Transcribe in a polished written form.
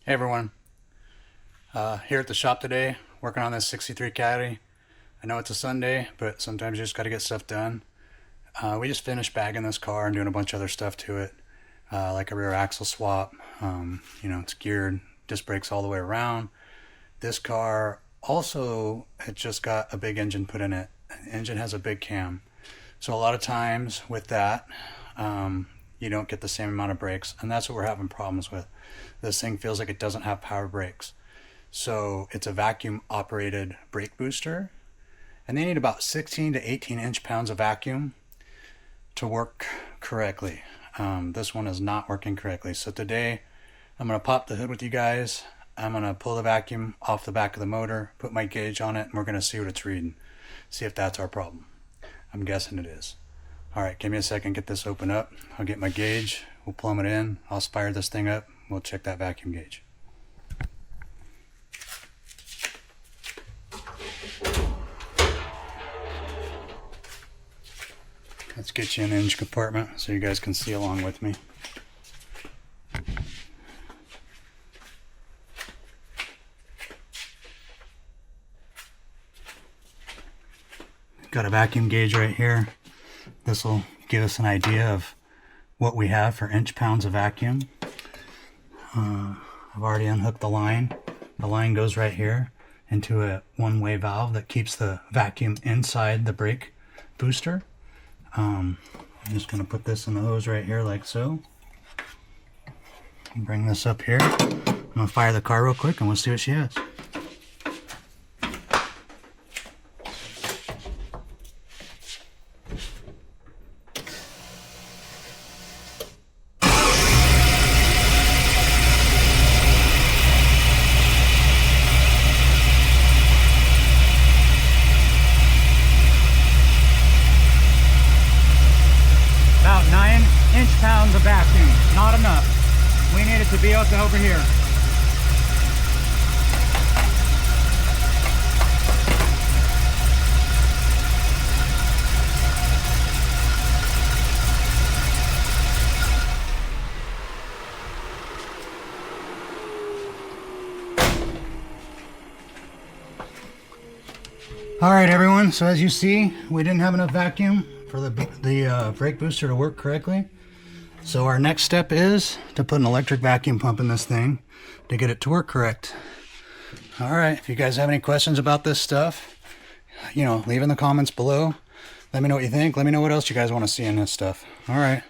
Hey everyone, here at the shop today, working on this 63 Caddy. I know it's a Sunday, but sometimes you just got to get stuff done. We just finished bagging this car and doing a bunch of other stuff to it, like a rear axle swap. It's geared, disc brakes all the way around. This car also had just got a big engine put in it. The engine has a big cam, so a lot of times with that, you don't get the same amount of brakes, and that's what we're having problems with. This thing feels like it doesn't have power brakes. So it's a vacuum operated brake booster, and they need about 16 to 18 inch-pounds of vacuum to work correctly. This one is not working correctly. So today I'm going to pop the hood with you guys. I'm going to pull the vacuum off the back of the motor, put my gauge on it, and we're going to see what it's reading. See if that's our problem. I'm guessing it is. Alright, give me a second, get this open up. I'll get my gauge, we'll plumb it in, I'll fire this thing up, we'll check that vacuum gauge. Let's get you in the engine compartment so you guys can see along with me. Got a vacuum gauge right here. This will give us an idea of what we have for inch-pounds of vacuum. I've already unhooked the line. The line goes right here into a one-way valve that keeps the vacuum inside the brake booster. I'm just going to put this in the hose right here like so. Bring this up here. I'm going to fire the car real quick and we'll see what she has. About 9 inch-pounds of vacuum, not enough. We need it to be up over here. All right, everyone, so as you see, we didn't have enough vacuum for the brake booster to work correctly. So our next step is to put an electric vacuum pump in this thing to get it to work correct. All right, if you guys have any questions about this stuff, leave in the comments below. Let me know what you think. Let me know what else you guys want to see in this stuff. All right.